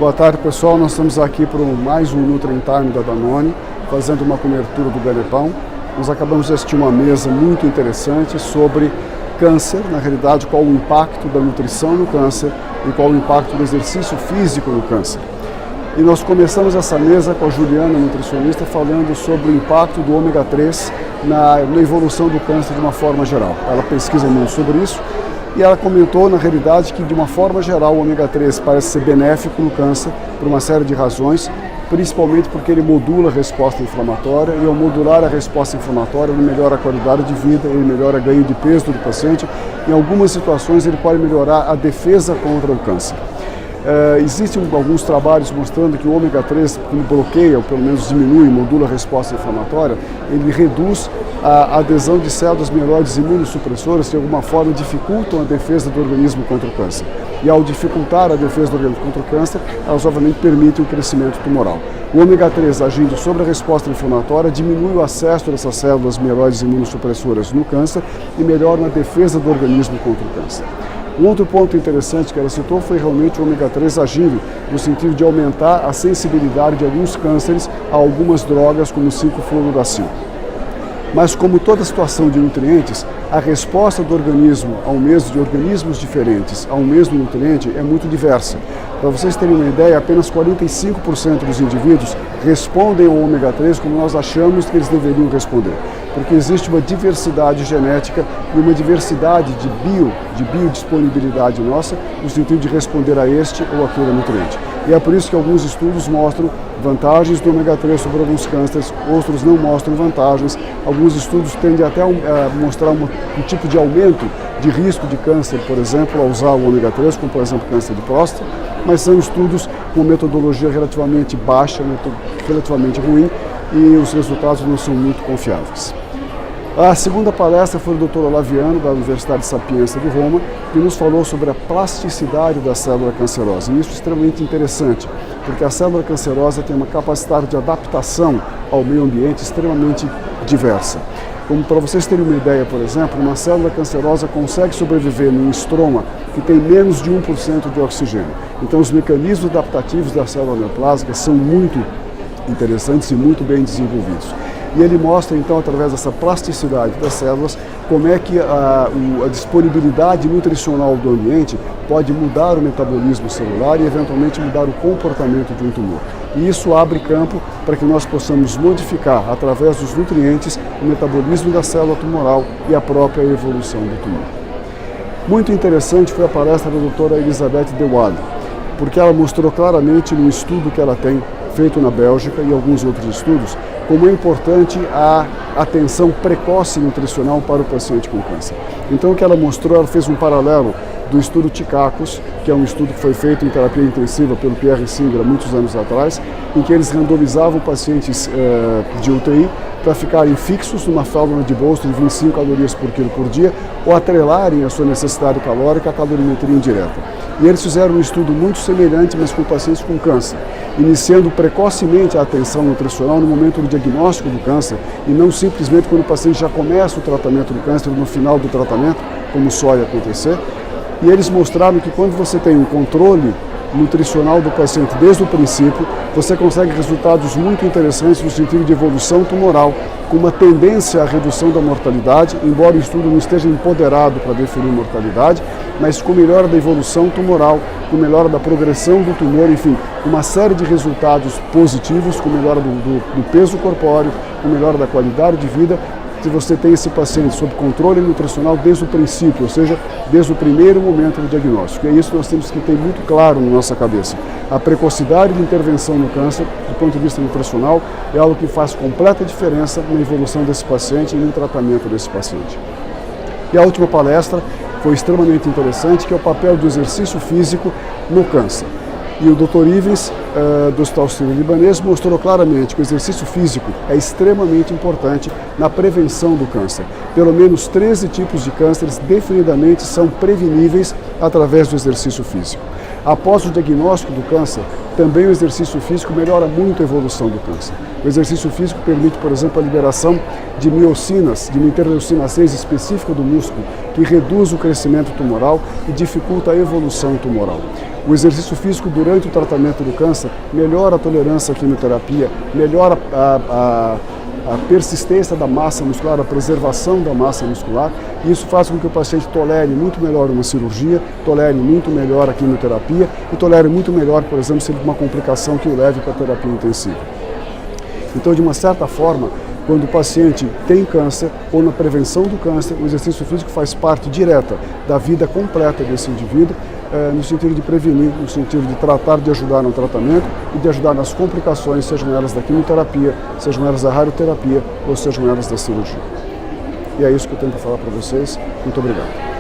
Boa tarde, pessoal. Nós estamos aqui para mais um Nutrient Time da Danone, fazendo uma cobertura do Ganepão. Nós acabamos de assistir uma mesa muito interessante sobre câncer, na realidade, qual o impacto da nutrição no câncer e qual o impacto do exercício físico no câncer. E nós começamos essa mesa com a Juliana, nutricionista, falando sobre o impacto do ômega 3 na evolução do câncer de uma forma geral. Ela pesquisa muito sobre isso. E ela comentou, na realidade, que de uma forma geral o ômega 3 parece ser benéfico no câncer por uma série de razões, principalmente porque ele modula a resposta inflamatória e ao modular a resposta inflamatória ele melhora a qualidade de vida, ele melhora o ganho de peso do paciente. Em algumas situações ele pode melhorar a defesa contra o câncer. Existem alguns trabalhos mostrando que o ômega 3, quando bloqueia, ou pelo menos diminui, modula a resposta inflamatória, ele reduz a adesão de células mieloides imunossupressoras que de alguma forma dificultam a defesa do organismo contra o câncer. E ao dificultar a defesa do organismo contra o câncer, elas obviamente permitem o crescimento tumoral. O ômega 3 agindo sobre a resposta inflamatória diminui o acesso dessas células mieloides imunossupressoras no câncer e melhora a defesa do organismo contra o câncer. Um outro ponto interessante que ela citou foi realmente o ômega 3 agindo no sentido de aumentar a sensibilidade de alguns cânceres a algumas drogas como o 5-fluoruracil. Mas como toda situação de nutrientes, a resposta do organismo ao mesmo de organismos diferentes ao mesmo nutriente é muito diversa. Para vocês terem uma ideia, apenas 45% dos indivíduos respondem ao ômega 3 como nós achamos que eles deveriam responder. Porque existe uma diversidade genética e uma diversidade de biodisponibilidade nossa no sentido de responder a este ou aquele nutriente. E é por isso que alguns estudos mostram vantagens do ômega 3 sobre alguns cânceres, outros não mostram vantagens. Alguns estudos tendem até a mostrar um tipo de aumento de risco de câncer, por exemplo, ao usar o ômega 3, como por exemplo câncer de próstata, mas são estudos com metodologia relativamente baixa, relativamente ruim, e os resultados não são muito confiáveis. A segunda palestra foi do Dr. Olaviano, da Universidade Sapienza de Roma, que nos falou sobre a plasticidade da célula cancerosa. E isso é extremamente interessante, porque a célula cancerosa tem uma capacidade de adaptação ao meio ambiente extremamente diversa. Como para vocês terem uma ideia, por exemplo, uma célula cancerosa consegue sobreviver num estroma que tem menos de 1% de oxigênio. Então os mecanismos adaptativos da célula neoplásica são muito interessantes e muito bem desenvolvidos. E ele mostra, então, através dessa plasticidade das células, como é que a disponibilidade nutricional do ambiente pode mudar o metabolismo celular e, eventualmente, mudar o comportamento de um tumor. E isso abre campo para que nós possamos modificar, através dos nutrientes, o metabolismo da célula tumoral e a própria evolução do tumor. Muito interessante foi a palestra da doutora Elisabeth de Waal, porque ela mostrou claramente no estudo que ela tem feito na Bélgica e alguns outros estudos, como é importante a atenção precoce nutricional para o paciente com câncer. Então o que ela mostrou, ela fez um paralelo do estudo TICACOS, que é um estudo que foi feito em terapia intensiva pelo Pierre Singer há muitos anos atrás, em que eles randomizavam pacientes de UTI para ficarem fixos numa fórmula de bolso de 25 calorias por quilo por dia ou atrelarem a sua necessidade calórica à calorimetria indireta. E eles fizeram um estudo muito semelhante, mas com pacientes com câncer, iniciando precocemente a atenção nutricional no momento do diagnóstico do câncer e não simplesmente quando o paciente já começa o tratamento do câncer no final do tratamento, como só ia acontecer. E eles mostraram que quando você tem um controle nutricional do paciente desde o princípio, você consegue resultados muito interessantes no sentido de evolução tumoral, com uma tendência à redução da mortalidade, embora o estudo não esteja empoderado para definir mortalidade, mas com melhora da evolução tumoral, com melhora da progressão do tumor, enfim, uma série de resultados positivos, com melhora do peso corpóreo, com melhora da qualidade de vida, se você tem esse paciente sob controle nutricional desde o princípio, ou seja, desde o primeiro momento do diagnóstico. E é isso que nós temos que ter muito claro na nossa cabeça. A precocidade de intervenção no câncer, do ponto de vista nutricional, é algo que faz completa diferença na evolução desse paciente e no tratamento desse paciente. E a última palestra foi extremamente interessante, que é o papel do exercício físico no câncer. E o Dr. Ivens, do Hospital Sírio-Libanês, mostrou claramente que o exercício físico é extremamente importante na prevenção do câncer. Pelo menos 13 tipos de cânceres definidamente são preveníveis através do exercício físico. Após o diagnóstico do câncer, também o exercício físico melhora muito a evolução do câncer. O exercício físico permite, por exemplo, a liberação de miocinas, de uma interleucina 6 específica do músculo, que reduz o crescimento tumoral e dificulta a evolução tumoral. O exercício físico durante o tratamento do câncer melhora a tolerância à quimioterapia, melhora a persistência da massa muscular, a preservação da massa muscular, e isso faz com que o paciente tolere muito melhor uma cirurgia, tolere muito melhor a quimioterapia e tolere muito melhor, por exemplo, se ele tem uma complicação que o leve para a terapia intensiva. Então, de uma certa forma, quando o paciente tem câncer ou na prevenção do câncer, o exercício físico faz parte direta da vida completa desse indivíduo, no sentido de prevenir, no sentido de tratar, de ajudar no tratamento e de ajudar nas complicações, sejam elas da quimioterapia, sejam elas da radioterapia ou sejam elas da cirurgia. E é isso que eu tenho para falar para vocês. Muito obrigado.